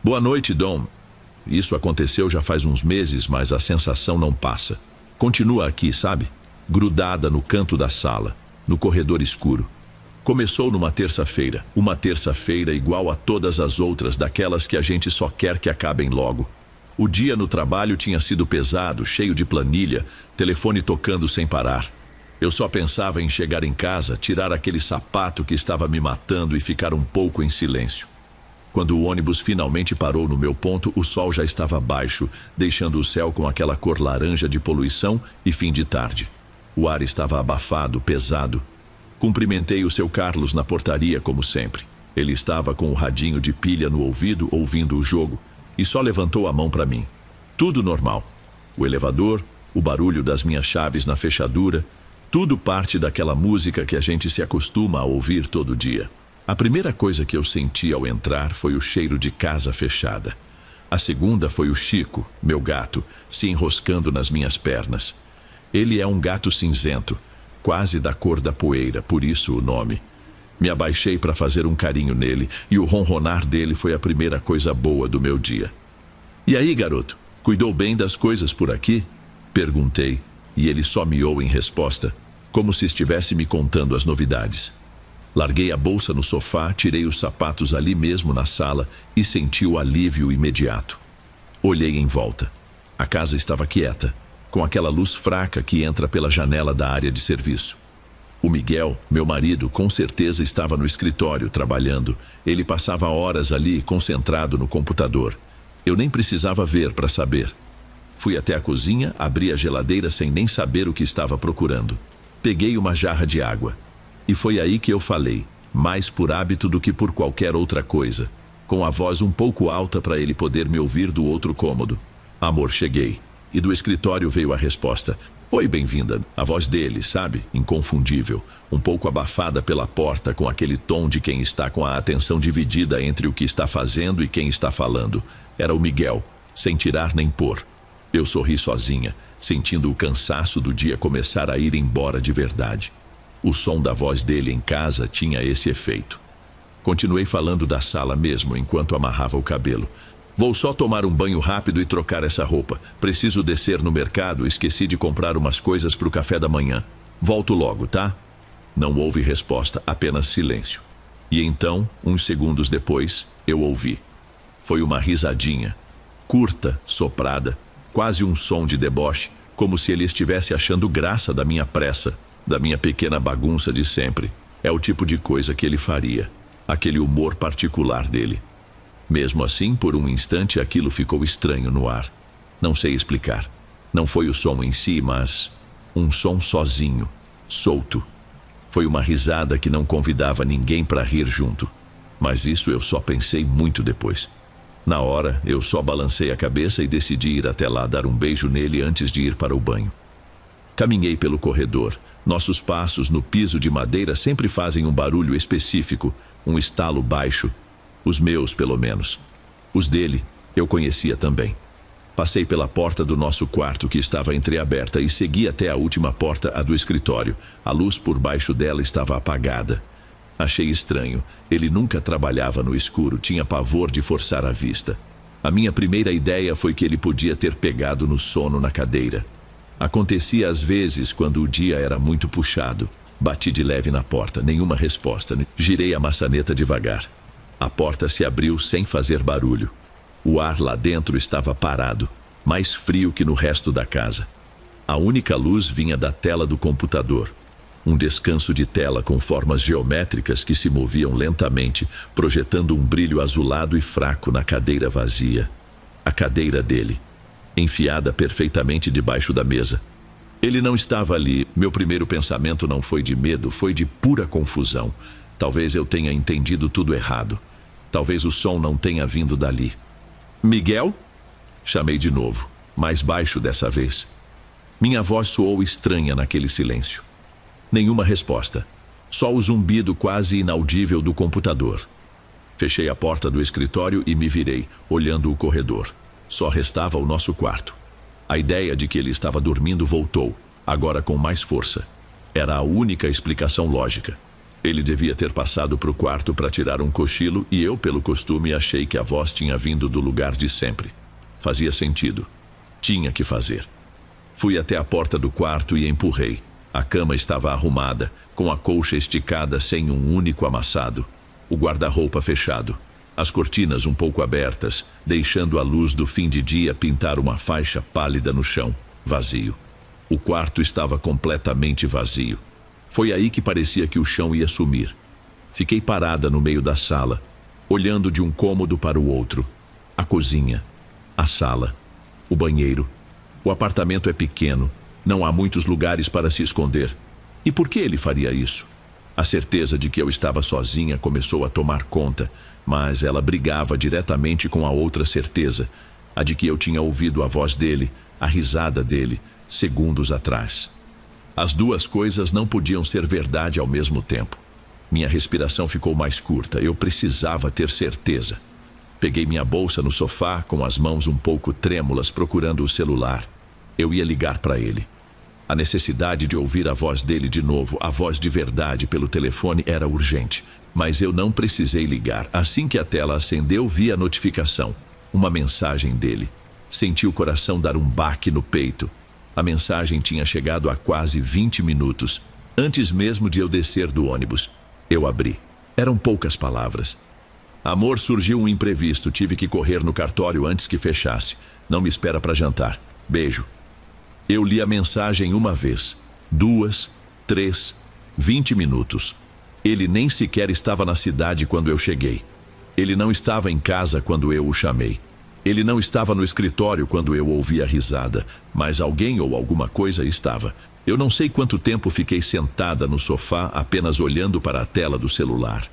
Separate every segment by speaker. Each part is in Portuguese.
Speaker 1: Boa noite, Dom. Isso aconteceu já faz uns meses, mas a sensação não passa. Continua aqui, sabe? Grudada no canto da sala, no corredor escuro. Começou numa terça-feira. Uma terça-feira igual a todas as outras, daquelas que a gente só quer que acabem logo. O dia no trabalho tinha sido pesado, cheio de planilha, telefone tocando sem parar. Eu só pensava em chegar em casa, tirar aquele sapato que estava me matando e ficar um pouco em silêncio. Quando o ônibus finalmente parou no meu ponto, o sol já estava baixo, deixando o céu com aquela cor laranja de poluição e fim de tarde. O ar estava abafado, pesado. Cumprimentei o seu Carlos na portaria, como sempre. Ele estava com o radinho de pilha no ouvido, ouvindo o jogo, e só levantou a mão para mim. Tudo normal. O elevador, o barulho das minhas chaves na fechadura, tudo parte daquela música que a gente se acostuma a ouvir todo dia. A primeira coisa que eu senti ao entrar foi o cheiro de casa fechada. A segunda foi o Chico, meu gato, se enroscando nas minhas pernas. Ele é um gato cinzento, quase da cor da poeira, por isso o nome. Me abaixei para fazer um carinho nele e o ronronar dele foi a primeira coisa boa do meu dia. E aí, garoto, cuidou bem das coisas por aqui? Perguntei, e ele só miou em resposta, como se estivesse me contando as novidades. Larguei a bolsa no sofá, tirei os sapatos ali mesmo na sala e senti o alívio imediato. Olhei em volta. A casa estava quieta, com aquela luz fraca que entra pela janela da área de serviço. O Miguel, meu marido, com certeza estava no escritório trabalhando. Ele passava horas ali, concentrado no computador. Eu nem precisava ver para saber. Fui até a cozinha, abri a geladeira sem nem saber o que estava procurando. Peguei uma jarra de água. E foi aí que eu falei, mais por hábito do que por qualquer outra coisa, com a voz um pouco alta para ele poder me ouvir do outro cômodo. Amor, cheguei. E do escritório veio a resposta. Oi, bem-vinda. A voz dele, sabe? Inconfundível. Um pouco abafada pela porta, com aquele tom de quem está com a atenção dividida entre o que está fazendo e quem está falando. Era o Miguel, sem tirar nem pôr. Eu sorri sozinha, sentindo o cansaço do dia começar a ir embora de verdade. O som da voz dele em casa tinha esse efeito. Continuei falando da sala mesmo, enquanto amarrava o cabelo. Vou só tomar um banho rápido e trocar essa roupa. Preciso descer no mercado, esqueci de comprar umas coisas para o café da manhã. Volto logo, tá? Não houve resposta, apenas silêncio. E então, uns segundos depois, eu ouvi. Foi uma risadinha, curta, soprada, quase um som de deboche, como se ele estivesse achando graça da minha pressa, da minha pequena bagunça de sempre. É o tipo de coisa que ele faria, aquele humor particular dele. Mesmo assim, por um instante, aquilo ficou estranho no ar. Não sei explicar. Não foi o som em si, mas um som sozinho, solto. Foi uma risada que não convidava ninguém para rir junto. Mas isso eu só pensei muito depois. Na hora, eu só balancei a cabeça e decidi ir até lá dar um beijo nele antes de ir para o banho. Caminhei pelo corredor. Nossos passos no piso de madeira sempre fazem um barulho específico, um estalo baixo. Os meus, pelo menos. Os dele, eu conhecia também. Passei pela porta do nosso quarto, que estava entreaberta, e segui até a última porta, a do escritório. A luz por baixo dela estava apagada. Achei estranho. Ele nunca trabalhava no escuro, tinha pavor de forçar a vista. A minha primeira ideia foi que ele podia ter pegado no sono na cadeira. Acontecia às vezes quando o dia era muito puxado. Bati de leve na porta, nenhuma resposta. Girei a maçaneta devagar. A porta se abriu sem fazer barulho. O ar lá dentro estava parado, mais frio que no resto da casa. A única luz vinha da tela do computador. Um descanso de tela com formas geométricas que se moviam lentamente, projetando um brilho azulado e fraco na cadeira vazia. A cadeira dele, enfiada perfeitamente debaixo da mesa. Ele não estava ali. Meu primeiro pensamento não foi de medo, foi de pura confusão. Talvez eu tenha entendido tudo errado. Talvez o som não tenha vindo dali. Miguel? Chamei de novo, mais baixo dessa vez. Minha voz soou estranha naquele silêncio. Nenhuma resposta. Só o zumbido quase inaudível do computador. Fechei a porta do escritório e me virei, olhando o corredor. Só restava o nosso quarto. A ideia de que ele estava dormindo voltou, agora com mais força. Era a única explicação lógica. Ele devia ter passado para o quarto para tirar um cochilo e eu, pelo costume, achei que a voz tinha vindo do lugar de sempre. Fazia sentido. Tinha que fazer. Fui até a porta do quarto e empurrei. A cama estava arrumada, com a colcha esticada sem um único amassado. O guarda-roupa fechado. As cortinas um pouco abertas, deixando a luz do fim de dia pintar uma faixa pálida no chão. Vazio. O quarto estava completamente vazio. Foi aí que parecia que o chão ia sumir. Fiquei parada no meio da sala, olhando de um cômodo para o outro. A cozinha, a sala, o banheiro. O apartamento é pequeno, não há muitos lugares para se esconder. E por que ele faria isso? A certeza de que eu estava sozinha começou a tomar conta, mas ela brigava diretamente com a outra certeza, a de que eu tinha ouvido a voz dele, a risada dele, segundos atrás. As duas coisas não podiam ser verdade ao mesmo tempo. Minha respiração ficou mais curta, eu precisava ter certeza. Peguei minha bolsa no sofá, com as mãos um pouco trêmulas, procurando o celular. Eu ia ligar para ele. A necessidade de ouvir a voz dele de novo, a voz de verdade pelo telefone, era urgente. Mas eu não precisei ligar. Assim que a tela acendeu, vi a notificação. Uma mensagem dele. Senti o coração dar um baque no peito. A mensagem tinha chegado há quase 20 minutos, antes mesmo de eu descer do ônibus. Eu abri. Eram poucas palavras. Amor, surgiu um imprevisto, tive que correr no cartório antes que fechasse. Não me espera para jantar. Beijo. Eu li a mensagem uma vez, 2, 3, 20 minutos. Ele nem sequer estava na cidade quando eu cheguei. Ele não estava em casa quando eu o chamei. Ele não estava no escritório quando eu ouvi a risada, mas alguém ou alguma coisa estava. Eu não sei quanto tempo fiquei sentada no sofá, apenas olhando para a tela do celular.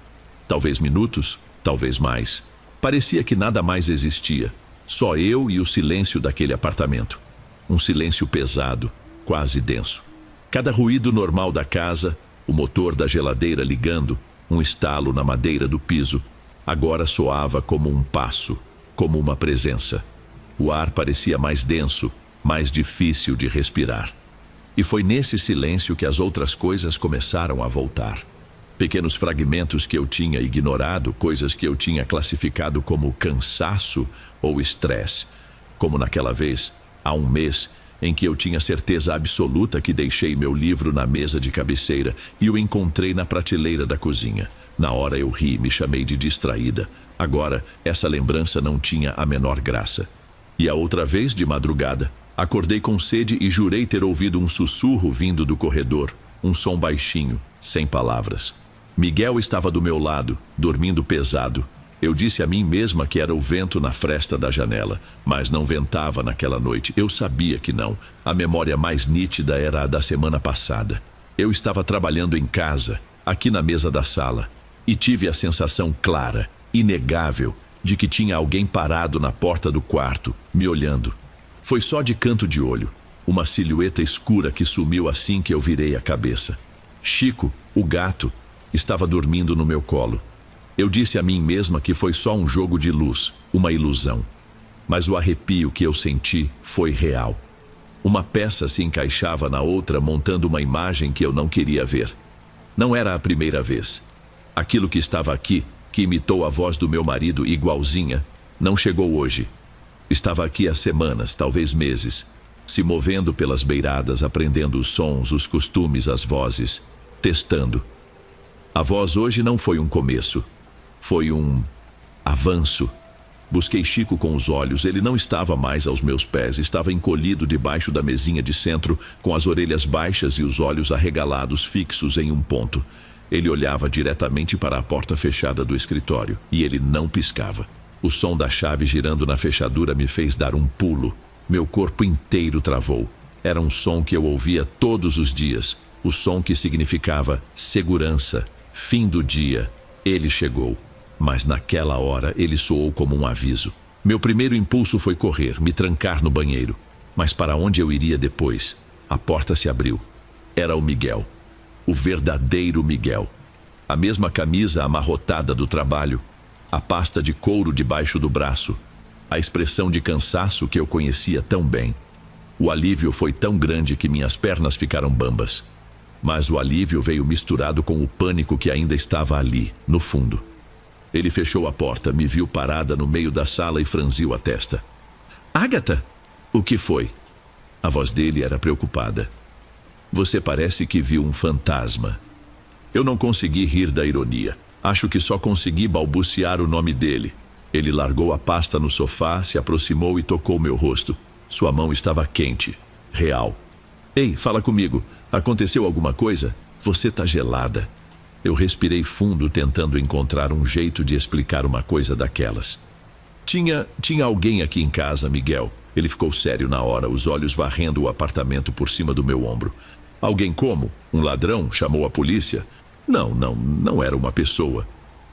Speaker 1: Talvez minutos, talvez mais. Parecia que nada mais existia. Só eu e o silêncio daquele apartamento. Um silêncio pesado, quase denso. Cada ruído normal da casa, o motor da geladeira ligando, um estalo na madeira do piso, agora soava como um passo, como uma presença. O ar parecia mais denso, mais difícil de respirar. E foi nesse silêncio que as outras coisas começaram a voltar. Pequenos fragmentos que eu tinha ignorado, coisas que eu tinha classificado como cansaço ou estresse. Como naquela vez, há um mês, em que eu tinha certeza absoluta que deixei meu livro na mesa de cabeceira e o encontrei na prateleira da cozinha. Na hora eu ri, me chamei de distraída. Agora, essa lembrança não tinha a menor graça. E a outra vez, de madrugada, acordei com sede e jurei ter ouvido um sussurro vindo do corredor, um som baixinho, sem palavras. Miguel estava do meu lado, dormindo pesado. Eu disse a mim mesma que era o vento na fresta da janela, mas não ventava naquela noite. Eu sabia que não. A memória mais nítida era a da semana passada. Eu estava trabalhando em casa, aqui na mesa da sala, e tive a sensação clara, inegável, de que tinha alguém parado na porta do quarto, me olhando. Foi só de canto de olho, uma silhueta escura que sumiu assim que eu virei a cabeça. Chico, o gato, estava dormindo no meu colo. Eu disse a mim mesma que foi só um jogo de luz, uma ilusão. Mas o arrepio que eu senti foi real. Uma peça se encaixava na outra, montando uma imagem que eu não queria ver. Não era a primeira vez. Aquilo que estava aqui, que imitou a voz do meu marido igualzinha, não chegou hoje. Estava aqui há semanas, talvez meses, se movendo pelas beiradas, aprendendo os sons, os costumes, as vozes, testando. A voz hoje não foi um começo. Foi um avanço. Busquei Chico com os olhos. Ele não estava mais aos meus pés. Estava encolhido debaixo da mesinha de centro, com as orelhas baixas e os olhos arregalados, fixos em um ponto. Ele olhava diretamente para a porta fechada do escritório, e ele não piscava. O som da chave girando na fechadura me fez dar um pulo. Meu corpo inteiro travou. Era um som que eu ouvia todos os dias. O som que significava segurança, fim do dia. Ele chegou. Mas naquela hora ele soou como um aviso. Meu primeiro impulso foi correr, me trancar no banheiro. Mas para onde eu iria depois? A porta se abriu. Era o Miguel. O verdadeiro Miguel. A mesma camisa amarrotada do trabalho, a pasta de couro debaixo do braço, a expressão de cansaço que eu conhecia tão bem. O alívio foi tão grande que minhas pernas ficaram bambas. mas o alívio veio misturado com o pânico que ainda estava ali, no fundo. Ele fechou a porta, me viu parada no meio da sala e franziu a testa. Agatha? O que foi? A voz dele era preocupada. Você parece que viu um fantasma. Eu não consegui rir da ironia. Acho que só consegui balbuciar o nome dele. Ele largou a pasta no sofá, se aproximou e tocou meu rosto. Sua mão estava quente, real. Ei, fala comigo. Aconteceu alguma coisa? Você tá gelada. Eu respirei fundo, tentando encontrar um jeito de explicar uma coisa daquelas. Tinha alguém aqui em casa, Miguel. Ele ficou sério na hora, os olhos varrendo o apartamento por cima do meu ombro. Alguém como? Um ladrão? Chamou a polícia? Não era uma pessoa.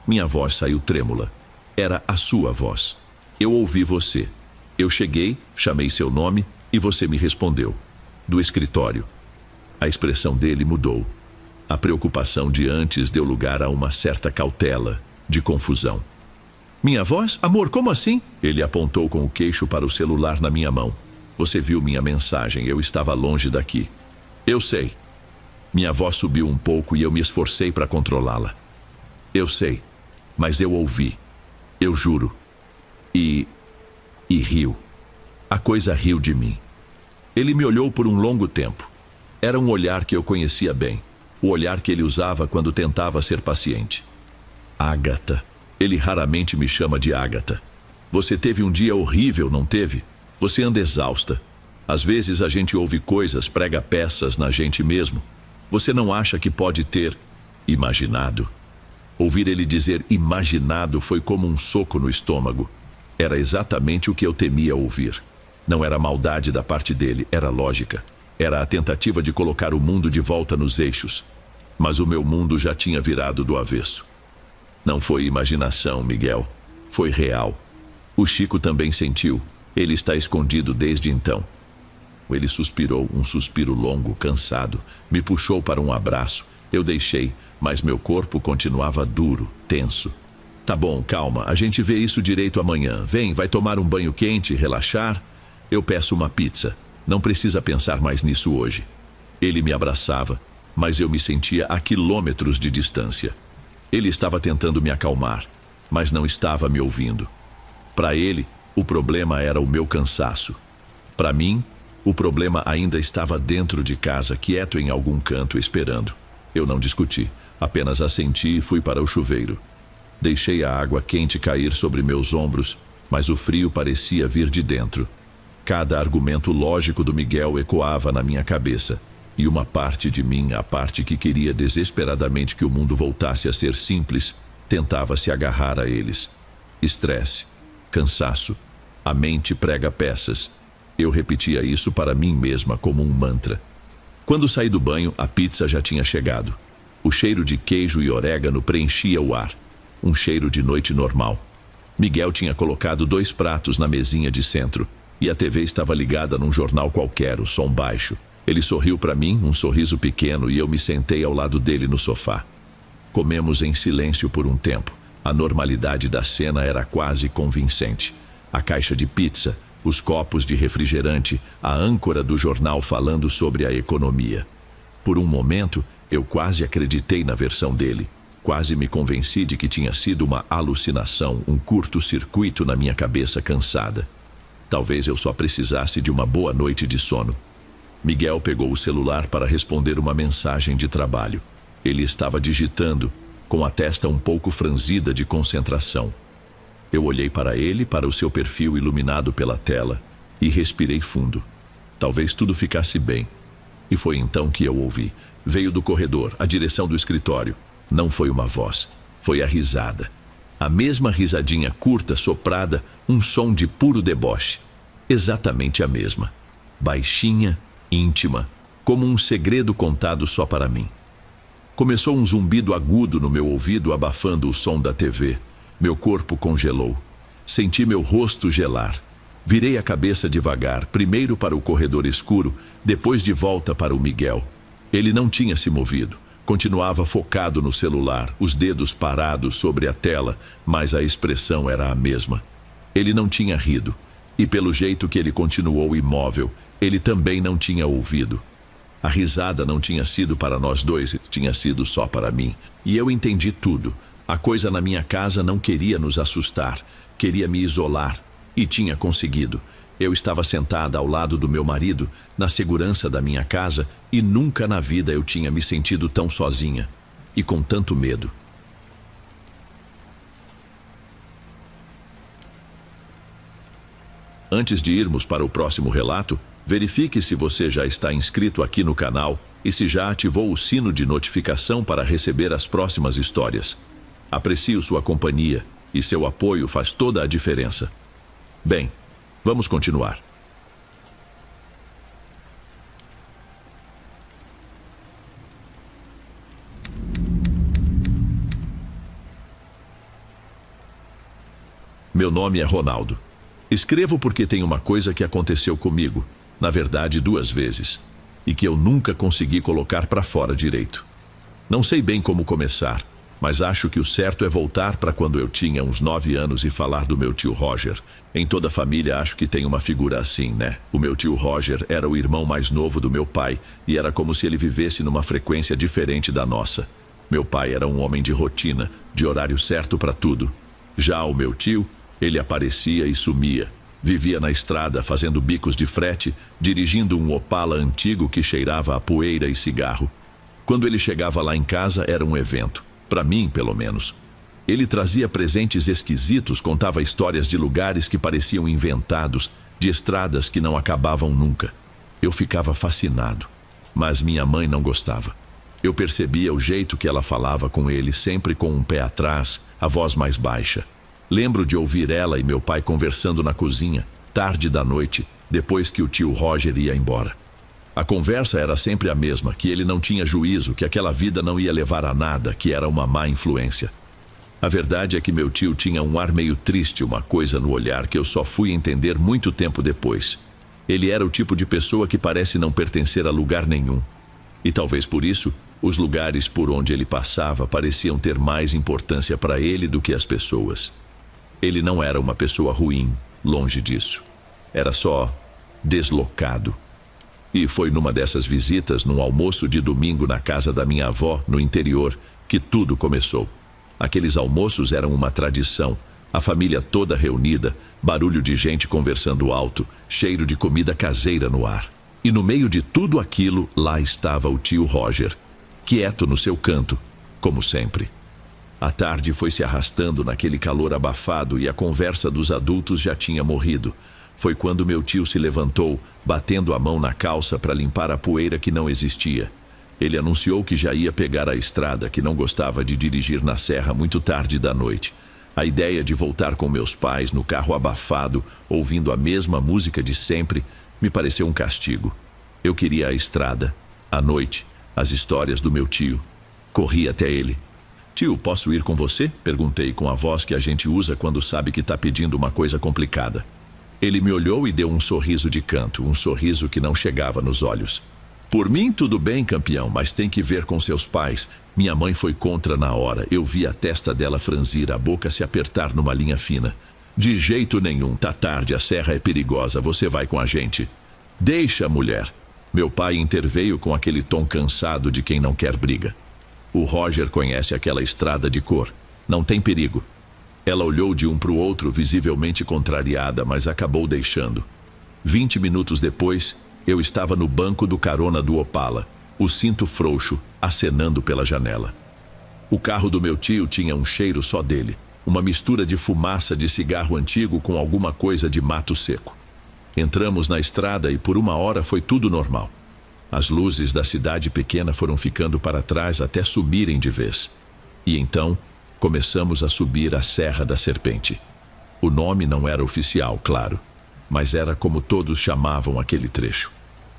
Speaker 1: Minha voz saiu trêmula. Era a sua voz. Eu ouvi você. Eu cheguei, chamei seu nome e você me respondeu. Do escritório. A expressão dele mudou. A preocupação de antes deu lugar a uma certa cautela, de confusão. Minha voz? Amor, como assim? Ele apontou com o queixo para o celular na minha mão. Você viu minha mensagem, eu estava longe daqui. Eu sei. Minha voz subiu um pouco e eu me esforcei para controlá-la. Eu sei, mas eu ouvi. Eu juro. E riu. A coisa riu de mim. Ele me olhou por um longo tempo. Era um olhar que eu conhecia bem. O olhar que ele usava quando tentava ser paciente. Agatha. Ele raramente me chama de Agatha. Você teve um dia horrível, não teve? Você anda exausta. Às vezes a gente ouve coisas, prega peças na gente mesmo. Você não acha que pode ter imaginado? Ouvir ele dizer imaginado foi como um soco no estômago. Era exatamente o que eu temia ouvir. Não era maldade da parte dele, era lógica. Era a tentativa de colocar o mundo de volta nos eixos. Mas o meu mundo já tinha virado do avesso. Não foi imaginação, Miguel. Foi real. O Chico também sentiu. Ele está escondido desde então. Ele suspirou, um suspiro longo, cansado. Me puxou para um abraço. Eu deixei, mas meu corpo continuava duro, tenso. Tá bom, calma. A gente vê isso direito amanhã. Vem, vai tomar um banho quente, relaxar? Eu peço uma pizza. Não precisa pensar mais nisso hoje. Ele me abraçava, mas eu me sentia a quilômetros de distância. Ele estava tentando me acalmar, mas não estava me ouvindo. Para ele, o problema era o meu cansaço. Para mim, o problema ainda estava dentro de casa, quieto em algum canto, esperando. Eu não discuti, apenas assenti e fui para o chuveiro. Deixei a água quente cair sobre meus ombros, mas o frio parecia vir de dentro. Cada argumento lógico do Miguel ecoava na minha cabeça, e uma parte de mim, a parte que queria desesperadamente que o mundo voltasse a ser simples, tentava se agarrar a eles. Estresse, cansaço, a mente prega peças. Eu repetia isso para mim mesma como um mantra. Quando saí do banho, a pizza já tinha chegado. O cheiro de queijo e orégano preenchia o ar. Um cheiro de noite normal. Miguel tinha colocado 2 pratos na mesinha de centro. E a TV estava ligada num jornal qualquer, o som baixo. Ele sorriu para mim, um sorriso pequeno, e eu me sentei ao lado dele no sofá. Comemos em silêncio por um tempo. A normalidade da cena era quase convincente. A caixa de pizza, os copos de refrigerante, a âncora do jornal falando sobre a economia. Por um momento, eu quase acreditei na versão dele. Quase me convenci de que tinha sido uma alucinação, um curto-circuito na minha cabeça cansada. Talvez eu só precisasse de uma boa noite de sono. Miguel pegou o celular para responder uma mensagem de trabalho. Ele estava digitando, com a testa um pouco franzida de concentração. Eu olhei para ele, para o seu perfil iluminado pela tela, e respirei fundo. Talvez tudo ficasse bem. E foi então que eu ouvi. Veio do corredor, a direção do escritório. Não foi uma voz, foi a risada. A mesma risadinha curta, soprada, um som de puro deboche. Exatamente a mesma. Baixinha, íntima, como um segredo contado só para mim. Começou um zumbido agudo no meu ouvido, abafando o som da TV. Meu corpo congelou. Senti meu rosto gelar. Virei a cabeça devagar, primeiro para o corredor escuro, depois de volta para o Miguel. Ele não tinha se movido. Continuava focado no celular, os dedos parados sobre a tela, mas a expressão era a mesma. Ele não tinha rido, e pelo jeito que ele continuou imóvel, ele também não tinha ouvido. A risada não tinha sido para nós dois, tinha sido só para mim. E eu entendi tudo. A coisa na minha casa não queria nos assustar, queria me isolar. E tinha conseguido. Eu estava sentada ao lado do meu marido, na segurança da minha casa, e nunca na vida eu tinha me sentido tão sozinha. E com tanto medo. Antes de irmos para o próximo relato, verifique se você já está inscrito aqui no canal e se já ativou o sino de notificação para receber as próximas histórias. Aprecio sua companhia e seu apoio faz toda a diferença. Bem, vamos continuar. Meu nome é Ronaldo. Escrevo porque tem uma coisa que aconteceu comigo, na verdade 2 vezes, e que eu nunca consegui colocar para fora direito. Não sei bem como começar, mas acho que o certo é voltar para quando eu tinha uns 9 anos e falar do meu tio Roger. Em toda a família acho que tem uma figura assim, né? O meu tio Roger era o irmão mais novo do meu pai e era como se ele vivesse numa frequência diferente da nossa. Meu pai era um homem de rotina, de horário certo para tudo. Já o meu tio, ele aparecia e sumia. Vivia na estrada fazendo bicos de frete, dirigindo um Opala antigo que cheirava a poeira e cigarro. Quando ele chegava lá em casa era um evento, para mim pelo menos. Ele trazia presentes esquisitos, contava histórias de lugares que pareciam inventados, de estradas que não acabavam nunca. Eu ficava fascinado, mas minha mãe não gostava. Eu percebia o jeito que ela falava com ele, sempre com um pé atrás, a voz mais baixa. Lembro de ouvir ela e meu pai conversando na cozinha, tarde da noite, depois que o tio Roger ia embora. A conversa era sempre a mesma, que ele não tinha juízo, que aquela vida não ia levar a nada, que era uma má influência. A verdade é que meu tio tinha um ar meio triste, uma coisa no olhar que eu só fui entender muito tempo depois. Ele era o tipo de pessoa que parece não pertencer a lugar nenhum. E talvez por isso, os lugares por onde ele passava pareciam ter mais importância para ele do que as pessoas. Ele não era uma pessoa ruim, longe disso. Era só deslocado. E foi numa dessas visitas, num almoço de domingo na casa da minha avó, no interior, que tudo começou. Aqueles almoços eram uma tradição, a família toda reunida, barulho de gente conversando alto, cheiro de comida caseira no ar. E no meio de tudo aquilo, lá estava o tio Roger, quieto no seu canto, como sempre. A tarde foi se arrastando naquele calor abafado e a conversa dos adultos já tinha morrido. Foi quando meu tio se levantou, batendo a mão na calça para limpar a poeira que não existia. Ele anunciou que já ia pegar a estrada, que não gostava de dirigir na serra muito tarde da noite. A ideia de voltar com meus pais no carro abafado, ouvindo a mesma música de sempre, me pareceu um castigo. Eu queria a estrada, a noite, as histórias do meu tio. Corri até ele. Tio, posso ir com você? Perguntei com a voz que a gente usa quando sabe que está pedindo uma coisa complicada. Ele me olhou e deu um sorriso de canto, um sorriso que não chegava nos olhos. Por mim, tudo bem, campeão, mas tem que ver com seus pais. Minha mãe foi contra na hora. Eu vi a testa dela franzir, a boca se apertar numa linha fina. De jeito nenhum, tá tarde, a serra é perigosa, você vai com a gente. Deixa, mulher. Meu pai interveio com aquele tom cansado de quem não quer briga. O Roger conhece aquela estrada de cor. Não tem perigo. Ela olhou de um para o outro, visivelmente contrariada, mas acabou deixando. 20 minutos depois, eu estava no banco do carona do Opala, o cinto frouxo, acenando pela janela. O carro do meu tio tinha um cheiro só dele, uma mistura de fumaça de cigarro antigo com alguma coisa de mato seco. Entramos na estrada e por 1 hora foi tudo normal. As luzes da cidade pequena foram ficando para trás até sumirem de vez. E então, começamos a subir a Serra da Serpente. O nome não era oficial, claro, mas era como todos chamavam aquele trecho.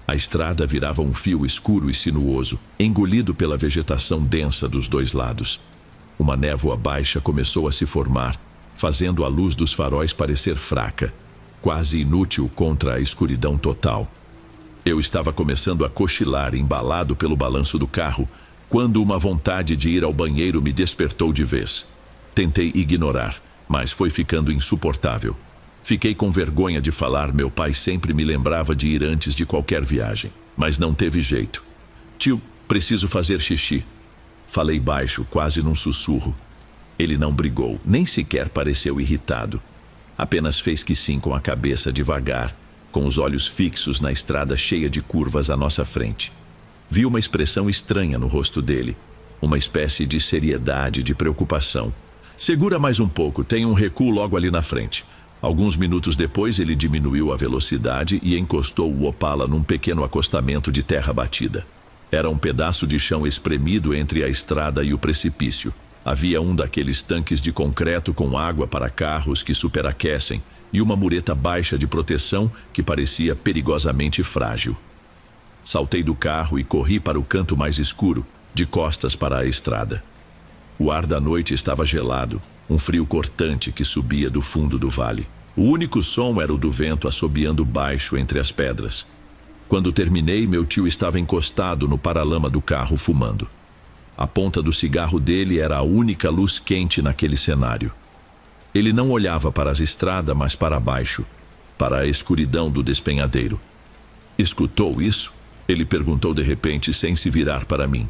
Speaker 1: A estrada virava um fio escuro e sinuoso, engolido pela vegetação densa dos 2 lados. Uma névoa baixa começou a se formar, fazendo a luz dos faróis parecer fraca, quase inútil contra a escuridão total. Eu estava começando a cochilar, embalado pelo balanço do carro, quando uma vontade de ir ao banheiro me despertou de vez. Tentei ignorar, mas foi ficando insuportável. Fiquei com vergonha de falar, meu pai sempre me lembrava de ir antes de qualquer viagem, mas não teve jeito. Tio, preciso fazer xixi. Falei baixo, quase num sussurro. Ele não brigou, nem sequer pareceu irritado. Apenas fez que sim com a cabeça devagar, com os olhos fixos na estrada cheia de curvas à nossa frente. Vi uma expressão estranha no rosto dele, uma espécie de seriedade, de preocupação. Segura mais um pouco, tem um recuo logo ali na frente. Alguns minutos depois ele diminuiu a velocidade e encostou o Opala num pequeno acostamento de terra batida. Era um pedaço de chão espremido entre a estrada e o precipício. Havia um daqueles tanques de concreto com água para carros que superaquecem e uma mureta baixa de proteção que parecia perigosamente frágil. Saltei do carro e corri para o canto mais escuro, de costas para a estrada. O ar da noite estava gelado, um frio cortante que subia do fundo do vale. O único som era o do vento assobiando baixo entre as pedras. Quando terminei, meu tio estava encostado no paralama do carro fumando. A ponta do cigarro dele era a única luz quente naquele cenário. Ele não olhava para a estrada, mas para baixo, para a escuridão do despenhadeiro. Escutou isso? Ele perguntou de repente, sem se virar para mim.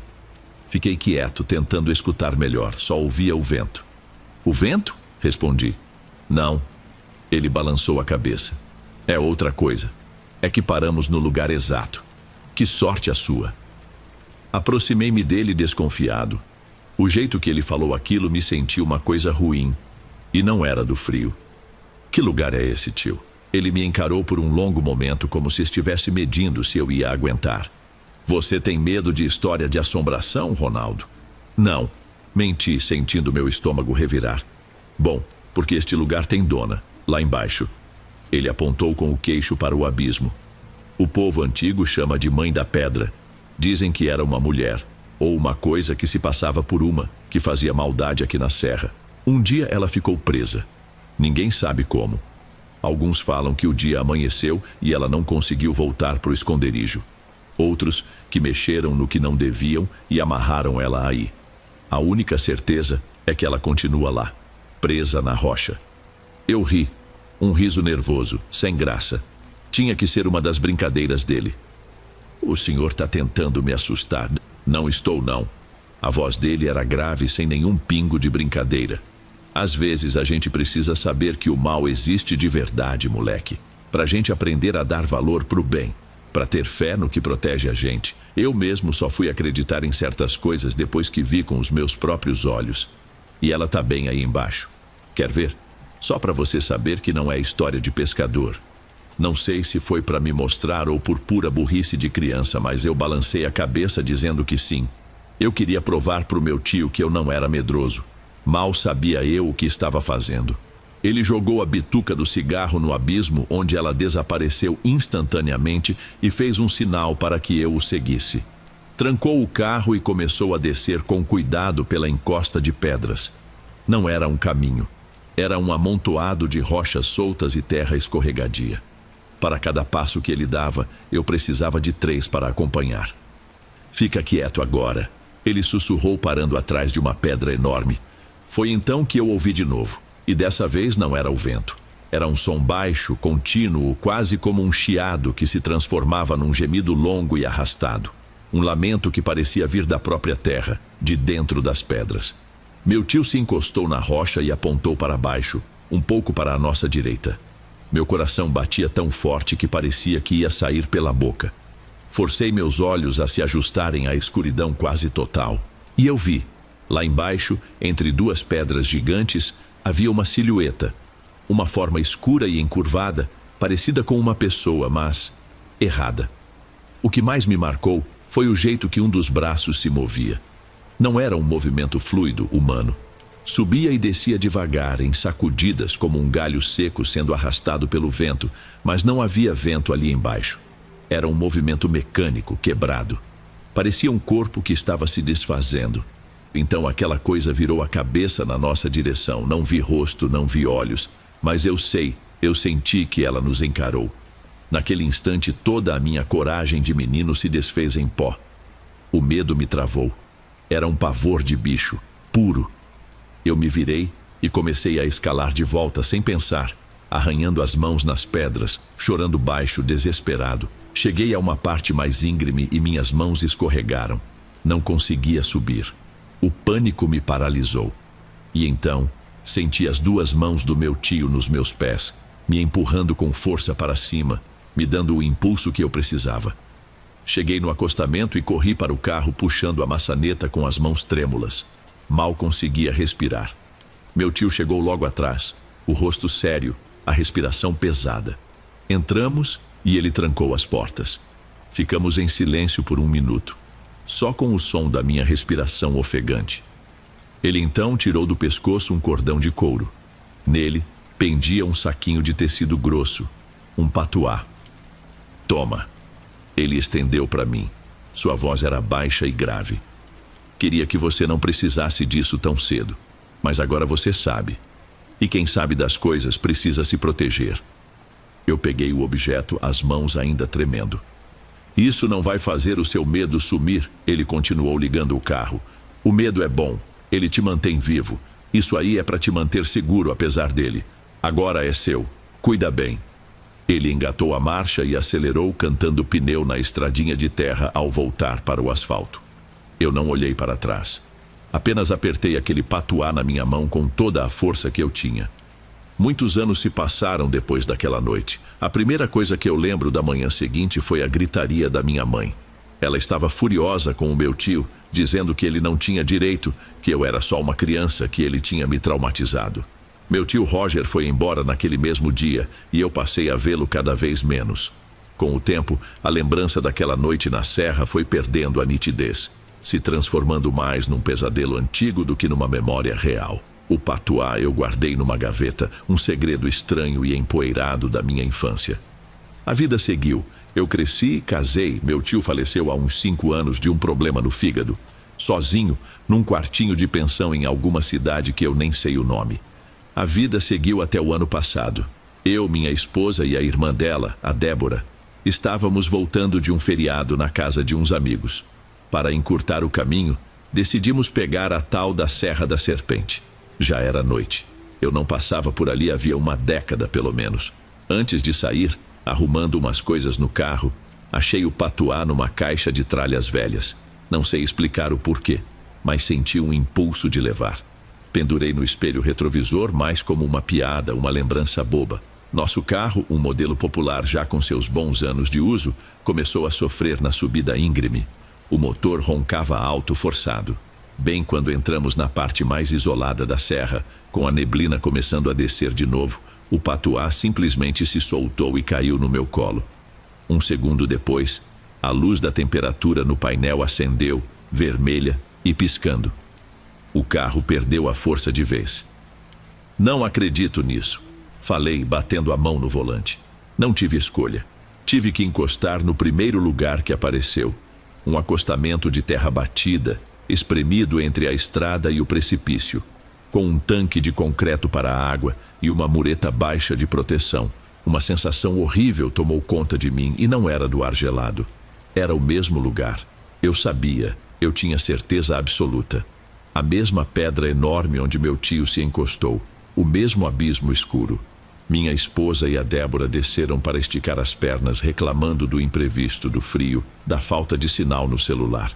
Speaker 1: Fiquei quieto, tentando escutar melhor. Só ouvia o vento. O vento? Respondi. Não. Ele balançou a cabeça. É outra coisa. É que paramos no lugar exato. Que sorte a sua. Aproximei-me dele desconfiado. O jeito que ele falou aquilo me sentiu uma coisa ruim. E não era do frio. Que lugar é esse, tio? Ele me encarou por um longo momento, como se estivesse medindo se eu ia aguentar. Você tem medo de história de assombração, Ronaldo? Não. Menti, sentindo meu estômago revirar. Bom, porque este lugar tem dona, lá embaixo. Ele apontou com o queixo para o abismo. O povo antigo chama de Mãe da Pedra. Dizem que era uma mulher, ou uma coisa que se passava por uma, que fazia maldade aqui na serra. Um dia ela ficou presa. Ninguém sabe como. Alguns falam que o dia amanheceu e ela não conseguiu voltar para o esconderijo. Outros que mexeram no que não deviam e amarraram ela aí. A única certeza é que ela continua lá, presa na rocha. Eu ri, um riso nervoso, sem graça. Tinha que ser uma das brincadeiras dele. O senhor está tentando me assustar. Não estou, não. A voz dele era grave, sem nenhum pingo de brincadeira. Às vezes a gente precisa saber que o mal existe de verdade, moleque. Pra gente aprender a dar valor pro bem. Pra ter fé no que protege a gente. Eu mesmo só fui acreditar em certas coisas depois que vi com os meus próprios olhos. E ela tá bem aí embaixo. Quer ver? Só pra você saber que não é história de pescador. Não sei se foi para me mostrar ou por pura burrice de criança, mas eu balancei a cabeça dizendo que sim. Eu queria provar pro meu tio que eu não era medroso. Mal sabia eu o que estava fazendo. Ele jogou a bituca do cigarro no abismo, onde ela desapareceu instantaneamente e fez um sinal para que eu o seguisse. Trancou o carro e começou a descer com cuidado pela encosta de pedras. Não era um caminho. Era um amontoado de rochas soltas e terra escorregadia. Para cada passo que ele dava, eu precisava de 3 para acompanhar. Fica quieto agora. Ele sussurrou parando atrás de uma pedra enorme. Foi então que eu ouvi de novo. E dessa vez não era o vento. Era um som baixo, contínuo, quase como um chiado que se transformava num gemido longo e arrastado. Um lamento que parecia vir da própria terra, de dentro das pedras. Meu tio se encostou na rocha e apontou para baixo, um pouco para a nossa direita. Meu coração batia tão forte que parecia que ia sair pela boca. Forcei meus olhos a se ajustarem à escuridão quase total. E eu vi, lá embaixo, entre 2 pedras gigantes, havia uma silhueta. Uma forma escura e encurvada, parecida com uma pessoa, mas errada. O que mais me marcou foi o jeito que um dos braços se movia. Não era um movimento fluido, humano. Subia e descia devagar, em sacudidas, como um galho seco sendo arrastado pelo vento, mas não havia vento ali embaixo. Era um movimento mecânico, quebrado. Parecia um corpo que estava se desfazendo. Então aquela coisa virou a cabeça na nossa direção. Não vi rosto, não vi olhos, mas eu senti que ela nos encarou. Naquele instante toda a minha coragem de menino se desfez em pó. O medo me travou. Era um pavor de bicho, puro. Eu me virei e comecei a escalar de volta sem pensar, arranhando as mãos nas pedras, chorando baixo, desesperado. Cheguei a uma parte mais íngreme e minhas mãos escorregaram. Não conseguia subir. O pânico me paralisou. E então, senti as 2 mãos do meu tio nos meus pés, me empurrando com força para cima, me dando o impulso que eu precisava. Cheguei no acostamento e corri para o carro puxando a maçaneta com as mãos trêmulas. Mal conseguia respirar. Meu tio chegou logo atrás, o rosto sério, a respiração pesada. Entramos e ele trancou as portas. Ficamos em silêncio por 1 minuto, só com o som da minha respiração ofegante. Ele então tirou do pescoço um cordão de couro. Nele, pendia um saquinho de tecido grosso, um patuá. Toma. Ele estendeu para mim. Sua voz era baixa e grave. Queria que você não precisasse disso tão cedo, mas agora você sabe. E quem sabe das coisas precisa se proteger. Eu peguei o objeto, as mãos ainda tremendo. Isso não vai fazer o seu medo sumir, ele continuou ligando o carro. O medo é bom, ele te mantém vivo. Isso aí é para te manter seguro apesar dele. Agora é seu, cuida bem. Ele engatou a marcha e acelerou cantando pneu na estradinha de terra ao voltar para o asfalto. Eu não olhei para trás. Apenas apertei aquele patuá na minha mão com toda a força que eu tinha. Muitos anos se passaram depois daquela noite. A primeira coisa que eu lembro da manhã seguinte foi a gritaria da minha mãe. Ela estava furiosa com o meu tio, dizendo que ele não tinha direito, que eu era só uma criança, que ele tinha me traumatizado. Meu tio Roger foi embora naquele mesmo dia e eu passei a vê-lo cada vez menos. Com o tempo, a lembrança daquela noite na serra foi perdendo a nitidez, se transformando mais num pesadelo antigo do que numa memória real. O patuá eu guardei numa gaveta, um segredo estranho e empoeirado da minha infância. A vida seguiu. Eu cresci e casei. Meu tio faleceu há uns 5 anos de um problema no fígado. Sozinho, num quartinho de pensão em alguma cidade que eu nem sei o nome. A vida seguiu até o ano passado. Eu, minha esposa e a irmã dela, a Débora, estávamos voltando de um feriado na casa de uns amigos. Para encurtar o caminho, decidimos pegar a tal da Serra da Serpente. Já era noite. Eu não passava por ali havia uma década, pelo menos. Antes de sair, arrumando umas coisas no carro, achei o patuá numa caixa de tralhas velhas. Não sei explicar o porquê, mas senti um impulso de levar. Pendurei no espelho retrovisor mais como uma piada, uma lembrança boba. Nosso carro, um modelo popular já com seus bons anos de uso, começou a sofrer na subida íngreme. O motor roncava alto, forçado. Bem quando entramos na parte mais isolada da serra, com a neblina começando a descer de novo, o patuá simplesmente se soltou e caiu no meu colo. 1 segundo depois, a luz da temperatura no painel acendeu, vermelha e piscando. O carro perdeu a força de vez. Não acredito nisso, falei, batendo a mão no volante. Não tive escolha. Tive que encostar no primeiro lugar que apareceu. Um acostamento de terra batida, espremido entre a estrada e o precipício, com um tanque de concreto para a água e uma mureta baixa de proteção. Uma sensação horrível tomou conta de mim e não era do ar gelado. Era o mesmo lugar. Eu sabia, eu tinha certeza absoluta. A mesma pedra enorme onde meu tio se encostou, o mesmo abismo escuro. Minha esposa e a Débora desceram para esticar as pernas, reclamando do imprevisto, do frio, da falta de sinal no celular.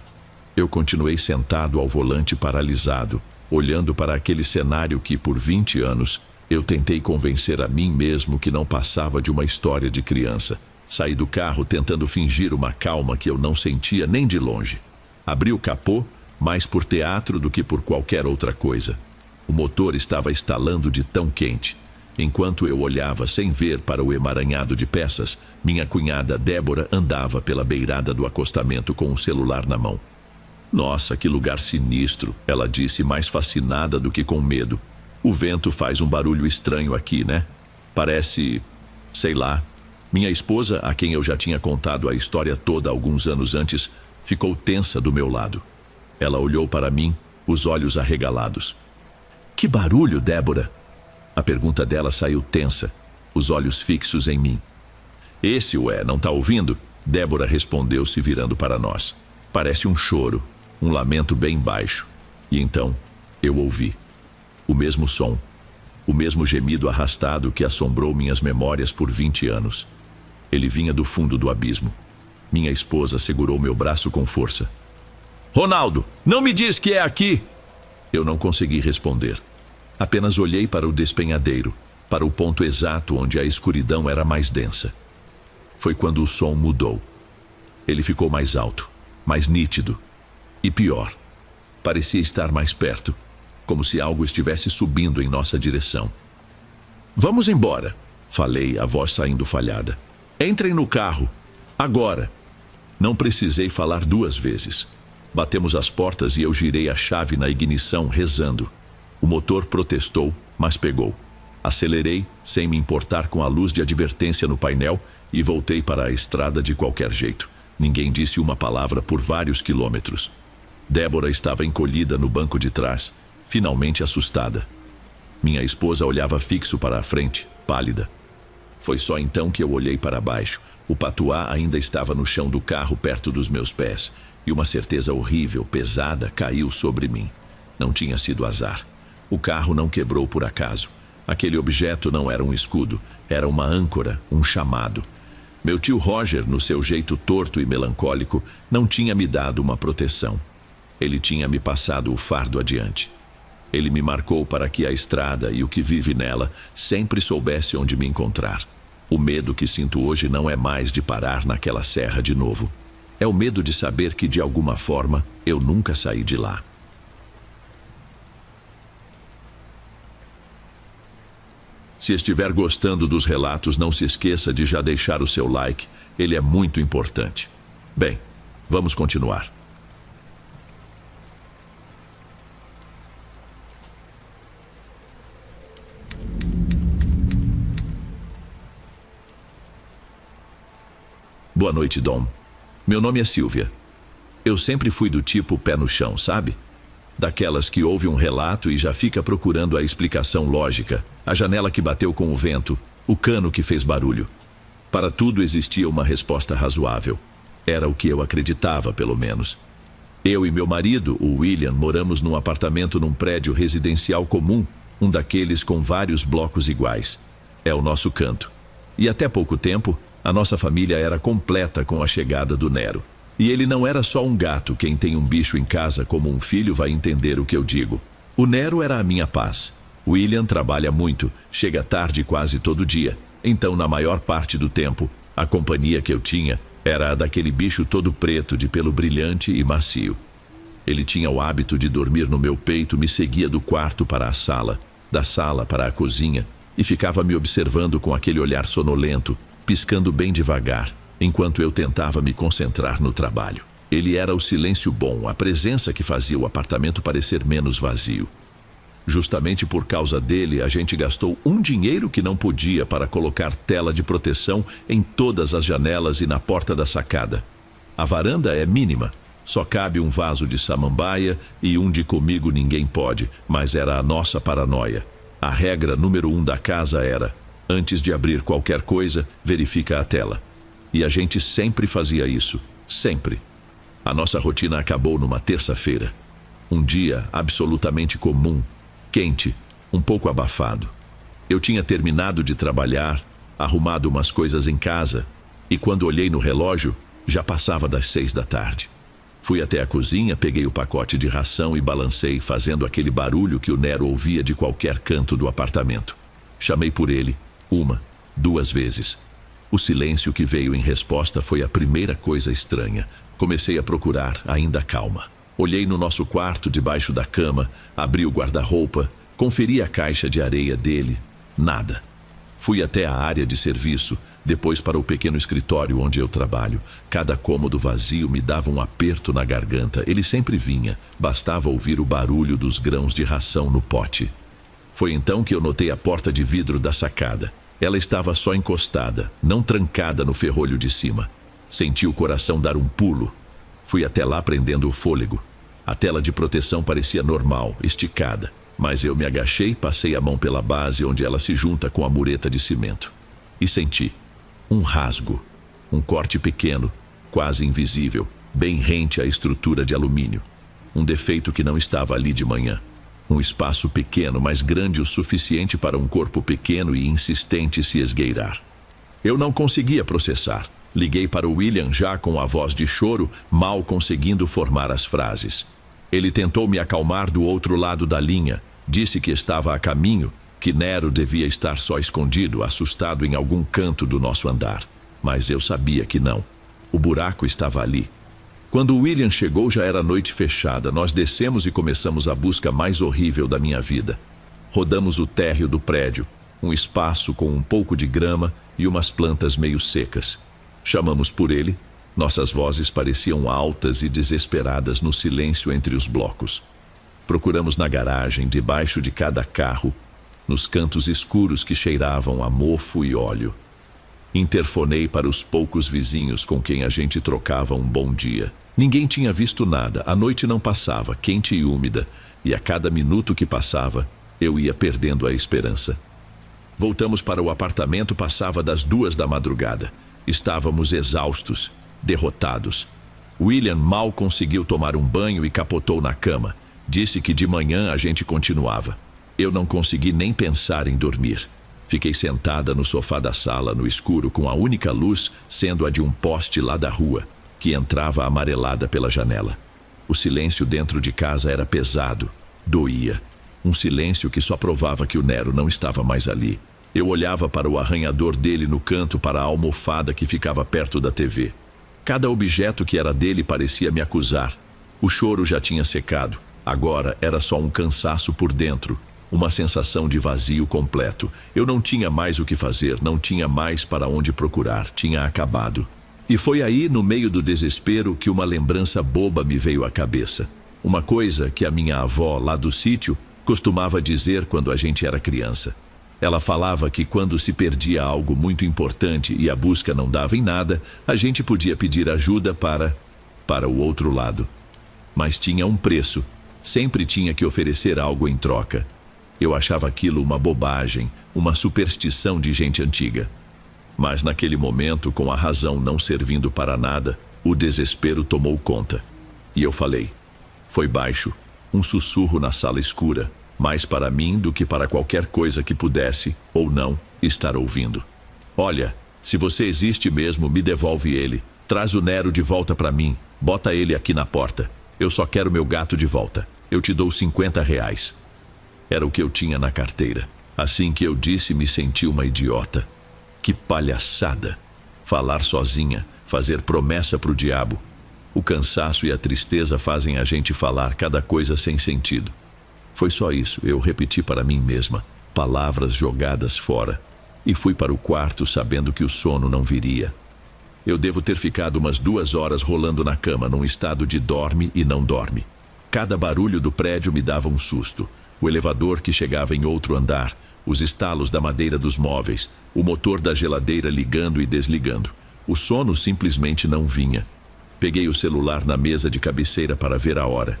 Speaker 1: Eu continuei sentado ao volante paralisado, olhando para aquele cenário que, por 20 anos, eu tentei convencer a mim mesmo que não passava de uma história de criança. Saí do carro tentando fingir uma calma que eu não sentia nem de longe. Abri o capô, mais por teatro do que por qualquer outra coisa. O motor estava estalando de tão quente. Enquanto eu olhava sem ver para o emaranhado de peças, minha cunhada Débora andava pela beirada do acostamento com o celular na mão. Nossa, que lugar sinistro, ela disse, mais fascinada do que com medo. O vento faz um barulho estranho aqui, né? Parece, sei lá. Minha esposa, a quem eu já tinha contado a história toda alguns anos antes, ficou tensa do meu lado. Ela olhou para mim, os olhos arregalados. Que barulho, Débora? A pergunta dela saiu tensa, os olhos fixos em mim. Esse, não tá ouvindo? Débora respondeu, se virando para nós. Parece um choro, um lamento bem baixo. E então, eu ouvi. O mesmo som, o mesmo gemido arrastado que assombrou minhas memórias por 20 anos. Ele vinha do fundo do abismo. Minha esposa segurou meu braço com força. Ronaldo, não me diz que é aqui! Eu não consegui responder. Apenas olhei para o despenhadeiro, para o ponto exato onde a escuridão era mais densa. Foi quando o som mudou. Ele ficou mais alto, mais nítido. E pior, parecia estar mais perto, como se algo estivesse subindo em nossa direção. Vamos embora, falei, a voz saindo falhada. Entrem no carro, agora. Não precisei falar 2 vezes. Batemos as portas e eu girei a chave na ignição, rezando. O motor protestou, mas pegou. Acelerei, sem me importar com a luz de advertência no painel, e voltei para a estrada de qualquer jeito. Ninguém disse uma palavra por vários quilômetros. Débora estava encolhida no banco de trás, finalmente assustada. Minha esposa olhava fixo para a frente, pálida. Foi só então que eu olhei para baixo. O patuá ainda estava no chão do carro, perto dos meus pés, e uma certeza horrível, pesada, caiu sobre mim. Não tinha sido azar. O carro não quebrou por acaso. Aquele objeto não era um escudo, era uma âncora, um chamado. Meu tio Roger, no seu jeito torto e melancólico, não tinha me dado uma proteção. Ele tinha me passado o fardo adiante. Ele me marcou para que a estrada e o que vive nela sempre soubesse onde me encontrar. O medo que sinto hoje não é mais de parar naquela serra de novo. É o medo de saber que, de alguma forma, eu nunca saí de lá. Se estiver gostando dos relatos, não se esqueça de já deixar o seu like. Ele é muito importante. Bem, vamos continuar. Boa noite, Dom. Meu nome é Silvia. Eu sempre fui do tipo pé no chão, sabe? Daquelas que ouve um relato e já fica procurando a explicação lógica, a janela que bateu com o vento, o cano que fez barulho. Para tudo existia uma resposta razoável. Era o que eu acreditava, pelo menos. Eu e meu marido, o William, moramos num apartamento num prédio residencial comum, um daqueles com vários blocos iguais. É o nosso canto. E até pouco tempo, a nossa família era completa com a chegada do Nero. E ele não era só um gato. Quem tem um bicho em casa como um filho vai entender o que eu digo. O Nero era a minha paz. William trabalha muito, chega tarde quase todo dia. Então, na maior parte do tempo, a companhia que eu tinha era a daquele bicho todo preto, de pelo brilhante e macio. Ele tinha o hábito de dormir no meu peito, me seguia do quarto para a sala, da sala para a cozinha, e ficava me observando com aquele olhar sonolento, piscando bem devagar, enquanto eu tentava me concentrar no trabalho. Ele era o silêncio bom, a presença que fazia o apartamento parecer menos vazio. Justamente por causa dele, a gente gastou um dinheiro que não podia para colocar tela de proteção em todas as janelas e na porta da sacada. A varanda é mínima, só cabe um vaso de samambaia e um de comigo ninguém pode, mas era a nossa paranoia. A regra número 1 da casa era: antes de abrir qualquer coisa, verifica a tela. E a gente sempre fazia isso, sempre. A nossa rotina acabou numa terça-feira. Um dia absolutamente comum, quente, um pouco abafado. Eu tinha terminado de trabalhar, arrumado umas coisas em casa, e quando olhei no relógio, já passava das 6 da tarde. Fui até a cozinha, peguei o pacote de ração e balancei, fazendo aquele barulho que o Nero ouvia de qualquer canto do apartamento. Chamei por ele, 1, 2 vezes. O silêncio que veio em resposta foi a primeira coisa estranha. Comecei a procurar, ainda calma. Olhei no nosso quarto, debaixo da cama, abri o guarda-roupa, conferi a caixa de areia dele. Nada. Fui até a área de serviço, depois para o pequeno escritório onde eu trabalho. Cada cômodo vazio me dava um aperto na garganta. Ele sempre vinha, bastava ouvir o barulho dos grãos de ração no pote. Foi então que eu notei a porta de vidro da sacada. Ela estava só encostada, não trancada no ferrolho de cima. Senti o coração dar um pulo. Fui até lá prendendo o fôlego. A tela de proteção parecia normal, esticada, mas eu me agachei, passei a mão pela base onde ela se junta com a mureta de cimento. E senti um rasgo, um corte pequeno, quase invisível, bem rente à estrutura de alumínio. Um defeito que não estava ali de manhã. Um espaço pequeno, mas grande o suficiente para um corpo pequeno e insistente se esgueirar. Eu não conseguia processar. Liguei para o William já com a voz de choro, mal conseguindo formar as frases. Ele tentou me acalmar do outro lado da linha, disse que estava a caminho, que Nero devia estar só escondido, assustado em algum canto do nosso andar. Mas eu sabia que não. O buraco estava ali. Quando o William chegou, já era noite fechada. Nós descemos e começamos a busca mais horrível da minha vida. Rodamos o térreo do prédio, um espaço com um pouco de grama e umas plantas meio secas. Chamamos por ele. Nossas vozes pareciam altas e desesperadas no silêncio entre os blocos. Procuramos na garagem, debaixo de cada carro, nos cantos escuros que cheiravam a mofo e óleo. Interfonei para os poucos vizinhos com quem a gente trocava um bom dia. Ninguém tinha visto nada, a noite não passava, quente e úmida, e a cada minuto que passava, eu ia perdendo a esperança. Voltamos para o apartamento, passava das 2 da madrugada. Estávamos exaustos, derrotados. William mal conseguiu tomar um banho e capotou na cama. Disse que de manhã a gente continuava. Eu não consegui nem pensar em dormir. Fiquei sentada no sofá da sala, no escuro, com a única luz sendo a de um poste lá da rua, que entrava amarelada pela janela. O silêncio dentro de casa era pesado, doía. Um silêncio que só provava que o Nero não estava mais ali. Eu olhava para o arranhador dele no canto, para a almofada que ficava perto da TV. Cada objeto que era dele parecia me acusar. O choro já tinha secado. Agora era só um cansaço por dentro, uma sensação de vazio completo. Eu não tinha mais o que fazer, não tinha mais para onde procurar, tinha acabado. E foi aí, no meio do desespero, que uma lembrança boba me veio à cabeça. Uma coisa que a minha avó, lá do sítio, costumava dizer quando a gente era criança. Ela falava que quando se perdia algo muito importante e a busca não dava em nada, a gente podia pedir ajuda para o outro lado. Mas tinha um preço, sempre tinha que oferecer algo em troca. Eu achava aquilo uma bobagem, uma superstição de gente antiga. Mas naquele momento, com a razão não servindo para nada, o desespero tomou conta. E eu falei. Foi baixo, um sussurro na sala escura, mais para mim do que para qualquer coisa que pudesse, ou não, estar ouvindo. Olha, se você existe mesmo, me devolve ele. Traz o Nero de volta para mim. Bota ele aqui na porta. Eu só quero meu gato de volta. Eu te dou R$50. Era o que eu tinha na carteira. Assim que eu disse, me senti uma idiota. Que palhaçada! Falar sozinha, fazer promessa pro diabo. O cansaço e a tristeza fazem a gente falar cada coisa sem sentido. Foi só isso, eu repeti para mim mesma, palavras jogadas fora, e fui para o quarto sabendo que o sono não viria. Eu devo ter ficado umas 2 horas rolando na cama, num estado de dorme e não dorme. Cada barulho do prédio me dava um susto. O elevador que chegava em outro andar, os estalos da madeira dos móveis, o motor da geladeira ligando e desligando. O sono simplesmente não vinha. Peguei o celular na mesa de cabeceira para ver a hora.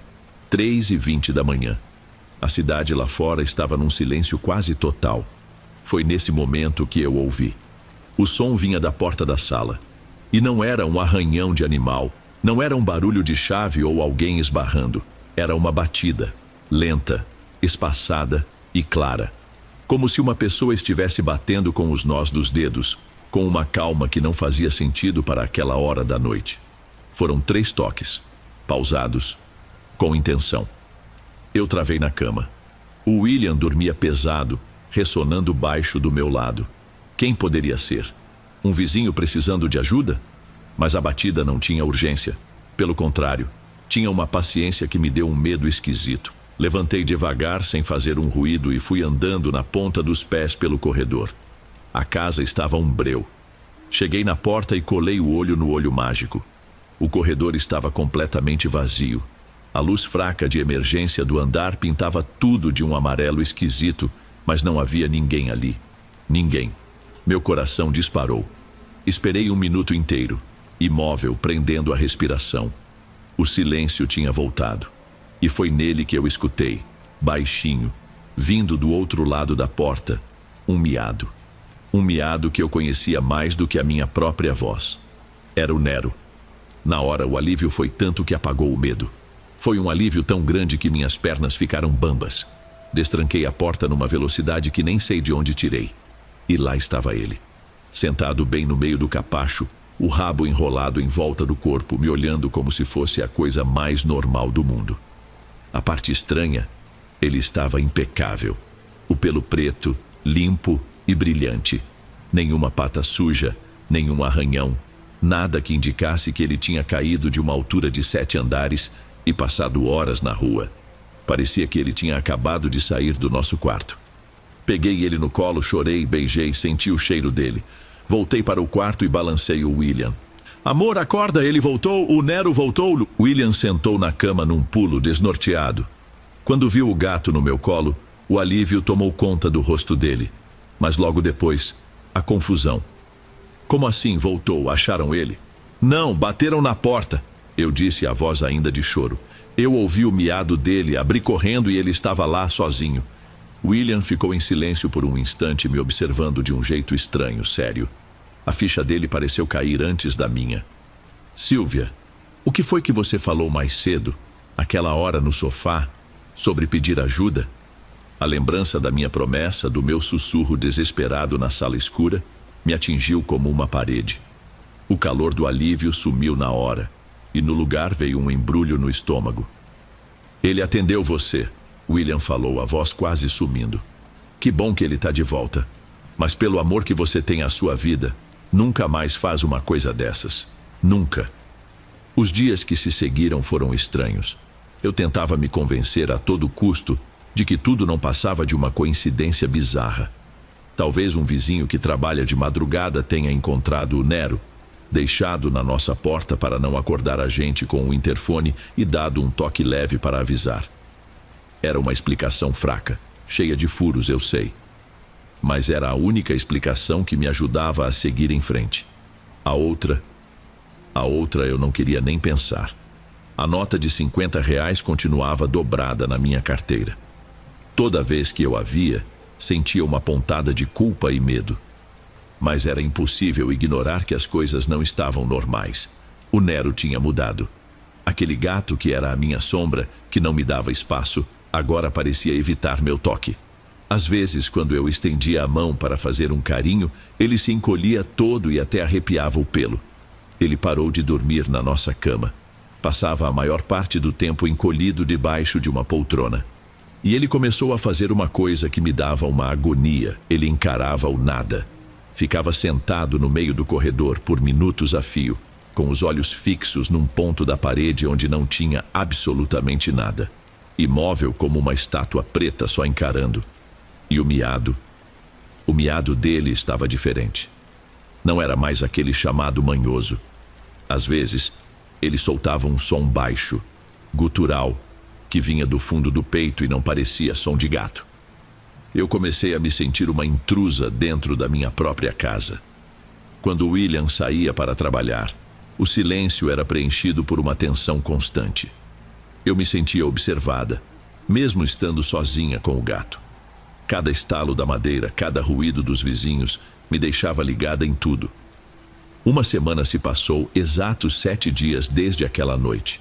Speaker 1: 3h20 da manhã. A cidade lá fora estava num silêncio quase total. Foi nesse momento que eu ouvi. O som vinha da porta da sala. E não era um arranhão de animal, não era um barulho de chave ou alguém esbarrando. Era uma batida, lenta, espaçada e clara. Como se uma pessoa estivesse batendo com os nós dos dedos, com uma calma que não fazia sentido para aquela hora da noite. Foram 3 toques, pausados, com intenção. Eu travei na cama. O William dormia pesado, ressonando baixo do meu lado. Quem poderia ser? Um vizinho precisando de ajuda? Mas a batida não tinha urgência. Pelo contrário, tinha uma paciência que me deu um medo esquisito. Levantei devagar, sem fazer um ruído, e fui andando na ponta dos pés pelo corredor. A casa estava um breu. Cheguei na porta e colei o olho no olho mágico. O corredor estava completamente vazio. A luz fraca de emergência do andar pintava tudo de um amarelo esquisito, mas não havia ninguém ali. Ninguém. Meu coração disparou. Esperei 1 minuto inteiro, imóvel, prendendo a respiração. O silêncio tinha voltado. E foi nele que eu escutei, baixinho, vindo do outro lado da porta, um miado. Um miado que eu conhecia mais do que a minha própria voz. Era o Nero. Na hora, o alívio foi tanto que apagou o medo. Foi um alívio tão grande que minhas pernas ficaram bambas. Destranquei a porta numa velocidade que nem sei de onde tirei. E lá estava ele, sentado bem no meio do capacho, o rabo enrolado em volta do corpo, me olhando como se fosse a coisa mais normal do mundo. A parte estranha, ele estava impecável. O pelo preto, limpo e brilhante. Nenhuma pata suja, nenhum arranhão, nada que indicasse que ele tinha caído de uma altura de 7 andares e passado horas na rua. Parecia que ele tinha acabado de sair do nosso quarto. Peguei ele no colo, chorei, beijei, senti o cheiro dele. Voltei para o quarto e balancei o William. Amor, acorda, ele voltou, o Nero voltou. William sentou na cama num pulo, desnorteado. Quando viu o gato no meu colo, o alívio tomou conta do rosto dele. Mas logo depois, a confusão. Como assim voltou? Acharam ele? Não, bateram na porta, eu disse, a voz ainda de choro. Eu ouvi o miado dele, abri correndo e ele estava lá sozinho. William ficou em silêncio por um instante, me observando de um jeito estranho, sério. A ficha dele pareceu cair antes da minha. Sylvia, o que foi que você falou mais cedo, aquela hora no sofá, sobre pedir ajuda? A lembrança da minha promessa, do meu sussurro desesperado na sala escura, me atingiu como uma parede. O calor do alívio sumiu na hora, e no lugar veio um embrulho no estômago. Ele atendeu você, William falou, a voz quase sumindo. Que bom que ele está de volta. Mas pelo amor que você tem à sua vida, nunca mais faz uma coisa dessas. Nunca. Os dias que se seguiram foram estranhos. Eu tentava me convencer a todo custo de que tudo não passava de uma coincidência bizarra. Talvez um vizinho que trabalha de madrugada tenha encontrado o Nero, deixado na nossa porta para não acordar a gente com o interfone e dado um toque leve para avisar. Era uma explicação fraca, cheia de furos, eu sei. Mas era a única explicação que me ajudava a seguir em frente. A outra eu não queria nem pensar. A nota de R$ 50 continuava dobrada na minha carteira. Toda vez que eu a via, sentia uma pontada de culpa e medo. Mas era impossível ignorar que as coisas não estavam normais. O Nero tinha mudado. Aquele gato que era a minha sombra, que não me dava espaço, agora parecia evitar meu toque. Às vezes, quando eu estendia a mão para fazer um carinho, ele se encolhia todo e até arrepiava o pelo. Ele parou de dormir na nossa cama. Passava a maior parte do tempo encolhido debaixo de uma poltrona. E ele começou a fazer uma coisa que me dava uma agonia. Ele encarava o nada. Ficava sentado no meio do corredor por minutos a fio, com os olhos fixos num ponto da parede onde não tinha absolutamente nada. Imóvel como uma estátua preta só encarando. E o miado dele estava diferente. Não era mais aquele chamado manhoso. Às vezes, ele soltava um som baixo, gutural, que vinha do fundo do peito e não parecia som de gato. Eu comecei a me sentir uma intrusa dentro da minha própria casa. Quando William saía para trabalhar, o silêncio era preenchido por uma tensão constante. Eu me sentia observada, mesmo estando sozinha com o gato. Cada estalo da madeira, cada ruído dos vizinhos me deixava ligada em tudo. Uma semana se passou, exatos 7 dias desde aquela noite.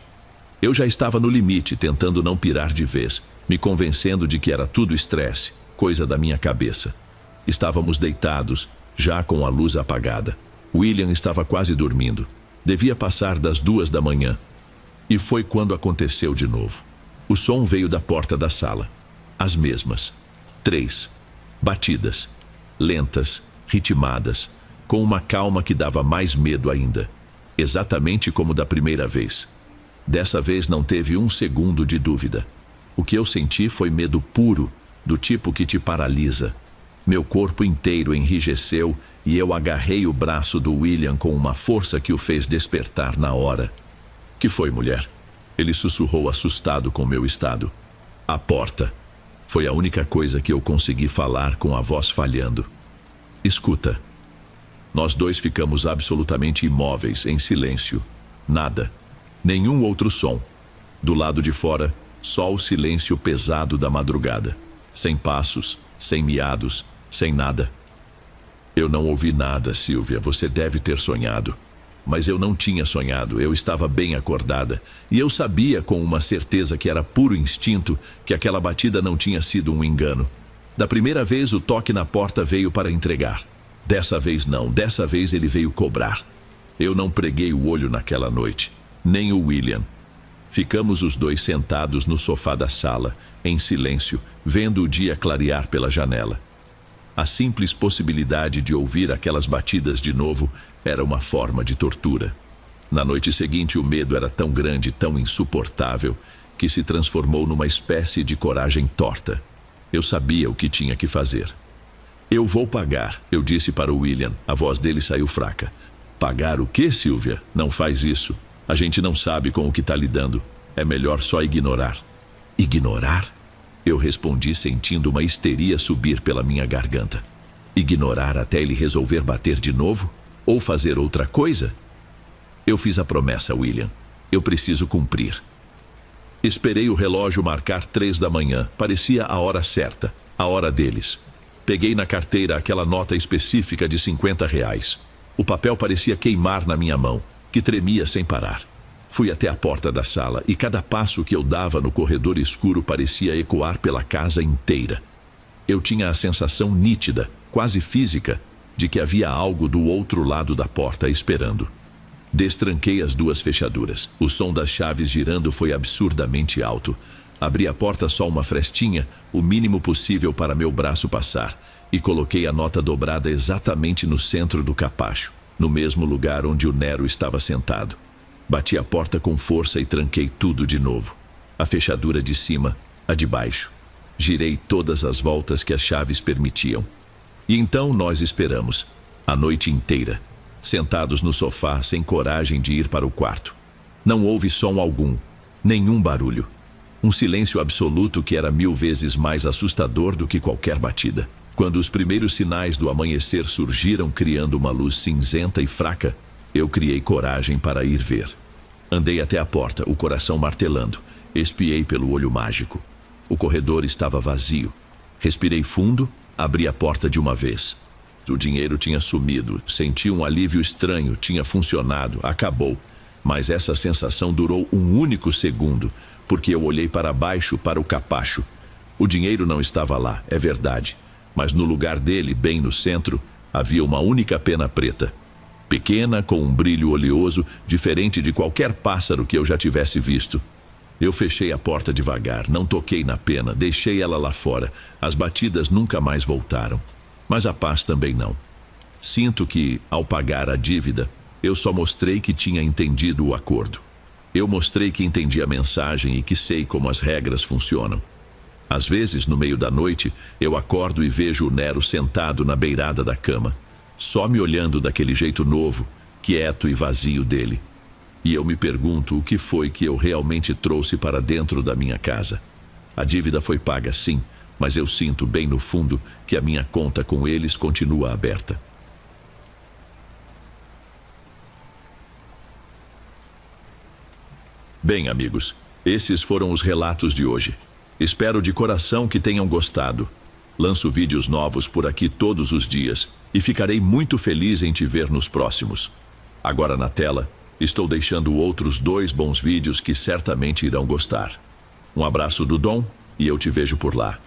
Speaker 1: Eu já estava no limite, tentando não pirar de vez, me convencendo de que era tudo estresse, coisa da minha cabeça. Estávamos deitados, já com a luz apagada. William estava quase dormindo. Devia passar das 2 da manhã. E foi quando aconteceu de novo. O som veio da porta da sala. As mesmas. 3. Batidas. Lentas, ritmadas, com uma calma que dava mais medo ainda. Exatamente como da primeira vez. Dessa vez não teve um segundo de dúvida. O que eu senti foi medo puro, do tipo que te paralisa. Meu corpo inteiro enrijeceu e eu agarrei o braço do William com uma força que o fez despertar na hora. Que foi, mulher? Ele sussurrou assustado com meu estado. A porta. Foi a única coisa que eu consegui falar com a voz falhando. Escuta. Nós dois ficamos absolutamente imóveis, em silêncio. Nada. Nenhum outro som. Do lado de fora, só o silêncio pesado da madrugada. Sem passos, sem miados, sem nada. Eu não ouvi nada, Sylvia, você deve ter sonhado. Mas eu não tinha sonhado, eu estava bem acordada. E eu sabia com uma certeza que era puro instinto que aquela batida não tinha sido um engano. Da primeira vez o toque na porta veio para entregar. Dessa vez não, dessa vez ele veio cobrar. Eu não preguei o olho naquela noite, nem o William. Ficamos os dois sentados no sofá da sala, em silêncio, vendo o dia clarear pela janela. A simples possibilidade de ouvir aquelas batidas de novo era uma forma de tortura. Na noite seguinte, o medo era tão grande, tão insuportável, que se transformou numa espécie de coragem torta. Eu sabia o que tinha que fazer. Eu vou pagar, eu disse para o William. A voz dele saiu fraca. Pagar o quê, Sylvia? Não faz isso. A gente não sabe com o que está lidando. É melhor só ignorar. Ignorar? Eu respondi, sentindo uma histeria subir pela minha garganta. Ignorar até ele resolver bater de novo? Ou fazer outra coisa? Eu fiz a promessa, William. Eu preciso cumprir. Esperei o relógio marcar 3 da manhã. Parecia a hora certa, a hora deles. Peguei na carteira aquela nota específica de R$ 50. O papel parecia queimar na minha mão, que tremia sem parar. Fui até a porta da sala e cada passo que eu dava no corredor escuro parecia ecoar pela casa inteira. Eu tinha a sensação nítida, quase física, de que havia algo do outro lado da porta esperando. Destranquei as 2 fechaduras. O som das chaves girando foi absurdamente alto. Abri a porta só uma frestinha, o mínimo possível para meu braço passar, e coloquei a nota dobrada exatamente no centro do capacho, no mesmo lugar onde o Nero estava sentado. Bati a porta com força e tranquei tudo de novo. A fechadura de cima, a de baixo. Girei todas as voltas que as chaves permitiam. E então nós esperamos, a noite inteira, sentados no sofá, sem coragem de ir para o quarto. Não houve som algum, nenhum barulho. Um silêncio absoluto que era 1000 vezes mais assustador do que qualquer batida. Quando os primeiros sinais do amanhecer surgiram criando uma luz cinzenta e fraca, eu criei coragem para ir ver. Andei até a porta, o coração martelando. Espiei pelo olho mágico. O corredor estava vazio. Respirei fundo, abri a porta de uma vez. O dinheiro tinha sumido. Senti um alívio estranho. Tinha funcionado. Acabou. Mas essa sensação durou um único segundo, porque eu olhei para baixo, para o capacho. O dinheiro não estava lá, é verdade. Mas no lugar dele, bem no centro, havia uma única pena preta. Pequena, com um brilho oleoso, diferente de qualquer pássaro que eu já tivesse visto. Eu fechei a porta devagar, não toquei na pena, deixei ela lá fora. As batidas nunca mais voltaram. Mas a paz também não. Sinto que, ao pagar a dívida, eu só mostrei que tinha entendido o acordo. Eu mostrei que entendi a mensagem e que sei como as regras funcionam. Às vezes, no meio da noite, eu acordo e vejo o Nero sentado na beirada da cama, só me olhando daquele jeito novo, quieto e vazio dele. E eu me pergunto o que foi que eu realmente trouxe para dentro da minha casa. A dívida foi paga, sim, mas eu sinto bem no fundo que a minha conta com eles continua aberta. Bem, amigos, esses foram os relatos de hoje. Espero de coração que tenham gostado. Lanço vídeos novos por aqui todos os dias e ficarei muito feliz em te ver nos próximos. Agora na tela, estou deixando outros 2 bons vídeos que certamente irão gostar. Um abraço do Dom e eu te vejo por lá.